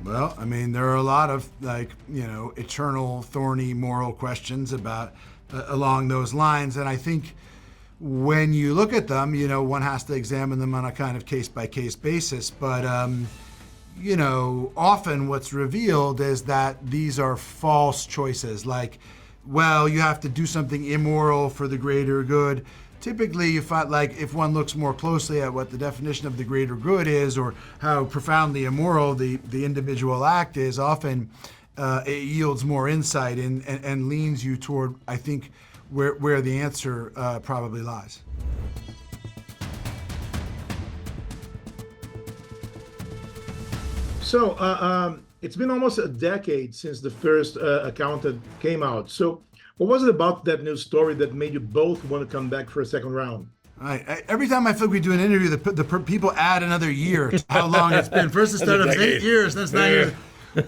Well, I mean, there are a lot of eternal, thorny moral questions about along those lines, and I think when you look at them, one has to examine them on a kind of case-by-case basis. But often what's revealed is that these are false choices. Like, well, you have to do something immoral for the greater good. Typically, you find, like, if one looks more closely at what the definition of the greater good is, or how profoundly immoral the individual act is, often it yields more insight and leans you toward, I think, where the answer probably lies. So it's been almost a decade since the first Accountant came out. So what was it about that news story that made you both want to come back for a second round? Every time I feel like we do an interview, the people add another year to how long it's been. First it started with 8 years, then it's 9 years.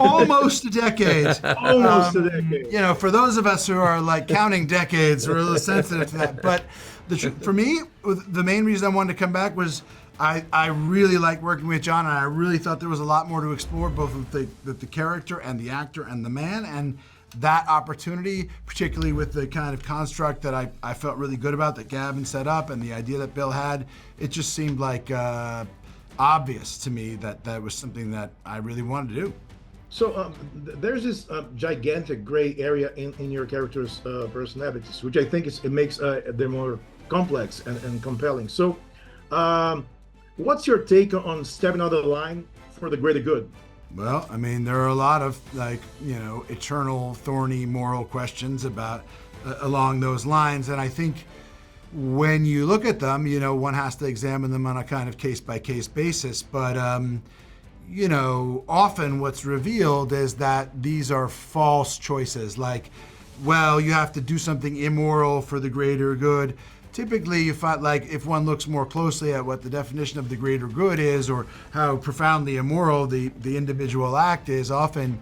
Almost a decade. Almost a decade. For those of us who are like counting decades, we're a little sensitive to that. But for me, the main reason I wanted to come back was I really liked working with Jon, and I really thought there was a lot more to explore, both with the character and the actor and the man. And that opportunity, particularly with the kind of construct that I felt really good about that Gavin set up and the idea that Bill had, it just seemed like obvious to me that was something that I really wanted to do. So there's this gigantic gray area in your characters' personalities, which I think it makes them more complex and compelling. So what's your take on stepping out of the line for the greater good? Well, I mean, there are a lot of eternal, thorny moral questions about along those lines, and I think when you look at them, one has to examine them on a kind of case-by-case basis. But often what's revealed is that these are false choices. Like, well, you have to do something immoral for the greater good. Typically, you find, like, if one looks more closely at what the definition of the greater good is, or how profoundly immoral the individual act is, often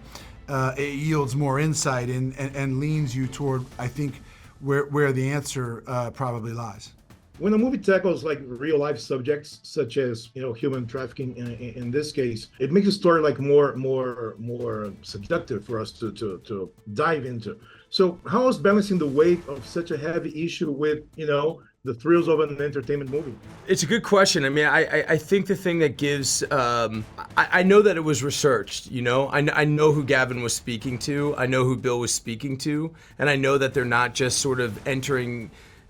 it yields more insight and leans you toward, I think, where the answer probably lies. When a movie tackles like real life subjects, such as human trafficking in this case, it makes the story like more seductive for us to dive into. So how is balancing the weight of such a heavy issue with the thrills of an entertainment movie? It's a good question. I mean, I think the thing that gives, I know that it was researched, I know who Gavin was speaking to, I know who Bill was speaking to, and I know that they're not just sort of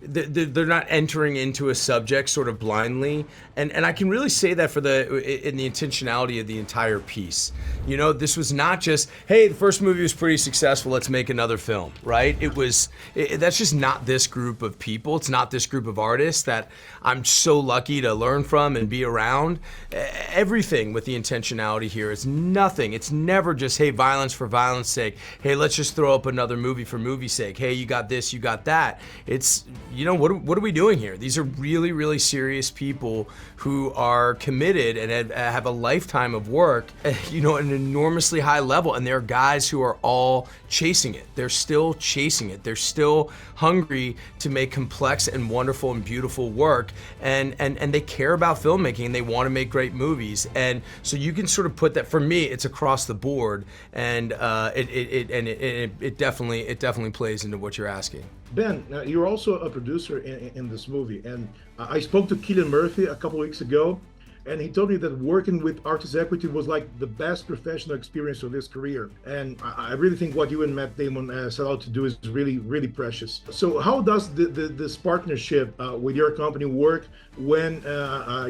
they're not entering into a subject sort of blindly, and I can really say that in the intentionality of the entire piece. This was not just, hey, the first movie was pretty successful, let's make another film, right? That's just not this group of people. It's not this group of artists that I'm so lucky to learn from and be around. Everything with the intentionality here is nothing. It's never just, hey, violence for violence sake. Hey, let's just throw up another movie for movie's sake. Hey, you got this, you got that. It's, what are we doing here? These are really, really serious people who are committed and have a lifetime of work, at an enormously high level. And there are guys who are all chasing it. They're still chasing it. They're still hungry to make complex and wonderful and beautiful work. And they care about filmmaking and they want to make great movies. And so you can sort of put that, for me, it's across the board. And it definitely plays into what you're asking. Ben, you're also a producer in this movie, and I spoke to Cillian Murphy a couple of weeks ago, and he told me that working with Artist Equity was like the best professional experience of his career. And I really think what you and Matt Damon set out to do is really, really precious. So how does this partnership with your company work when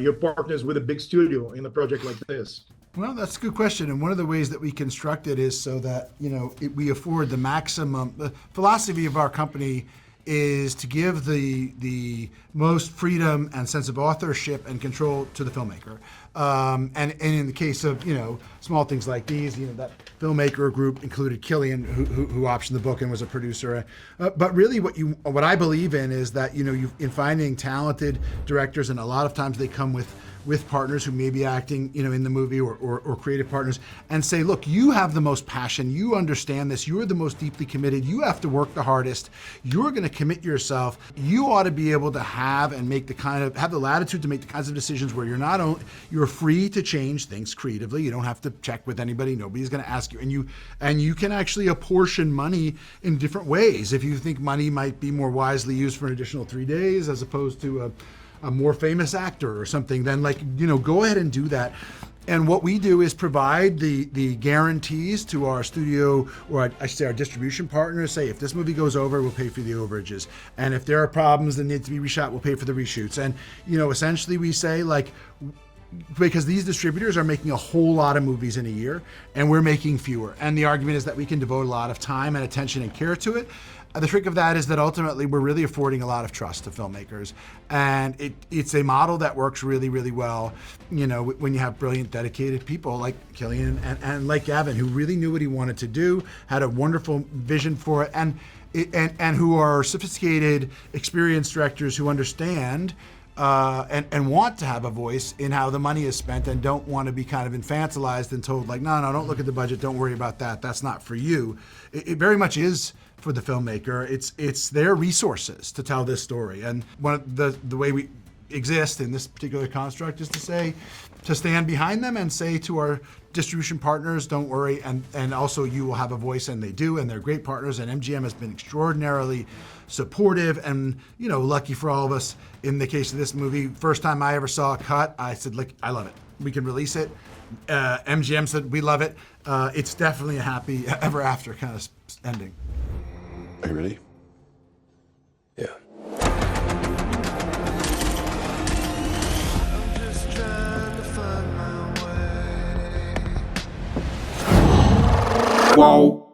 you're partners with a big studio in a project like this? Well, that's a good question. And one of the ways that we construct it is so that, we afford the maximum. The philosophy of our company is to give the most freedom and sense of authorship and control to the filmmaker. And in the case of, small things like these, that filmmaker group included Cillian, who optioned the book and was a producer. But really what I believe in is that, in finding talented directors, and a lot of times they come with with partners who may be acting, in the movie or creative partners, and say, look, you have the most passion, you understand this, you're the most deeply committed, you have to work the hardest, you're going to commit yourself, you ought to be able to have the latitude to make the kinds of decisions where you're free to change things creatively. You don't have to check with anybody, nobody's going to ask you, and you can actually apportion money in different ways. If you think money might be more wisely used for an additional 3 days as opposed to a more famous actor or something, then go ahead and do that. And what we do is provide the guarantees to our studio, or I should say our distribution partners, say if this movie goes over, we'll pay for the overages. And if there are problems that need to be reshot, we'll pay for the reshoots. And, essentially we say, because these distributors are making a whole lot of movies in a year and we're making fewer. And the argument is that we can devote a lot of time and attention and care to it. The trick of that is that ultimately we're really affording a lot of trust to filmmakers, and it's a model that works really, really well, when you have brilliant, dedicated people like Killian and like Gavin, who really knew what he wanted to do, had a wonderful vision for it, and who are sophisticated, experienced directors who understand and want to have a voice in how the money is spent, and don't want to be kind of infantilized and told no, don't look at the budget, don't worry about that, that's not for you. It very much is for the filmmaker. It's their resources to tell this story. And one of the way we exist in this particular construct is to stand behind them and say to our distribution partners, don't worry, and also you will have a voice, and they do, and they're great partners, and MGM has been extraordinarily supportive and, lucky for all of us. In the case of this movie, first time I ever saw a cut, I said, I love it. We can release it. MGM said, we love it. It's definitely a happy ever after kind of ending. Are you ready? Yeah. Whoa.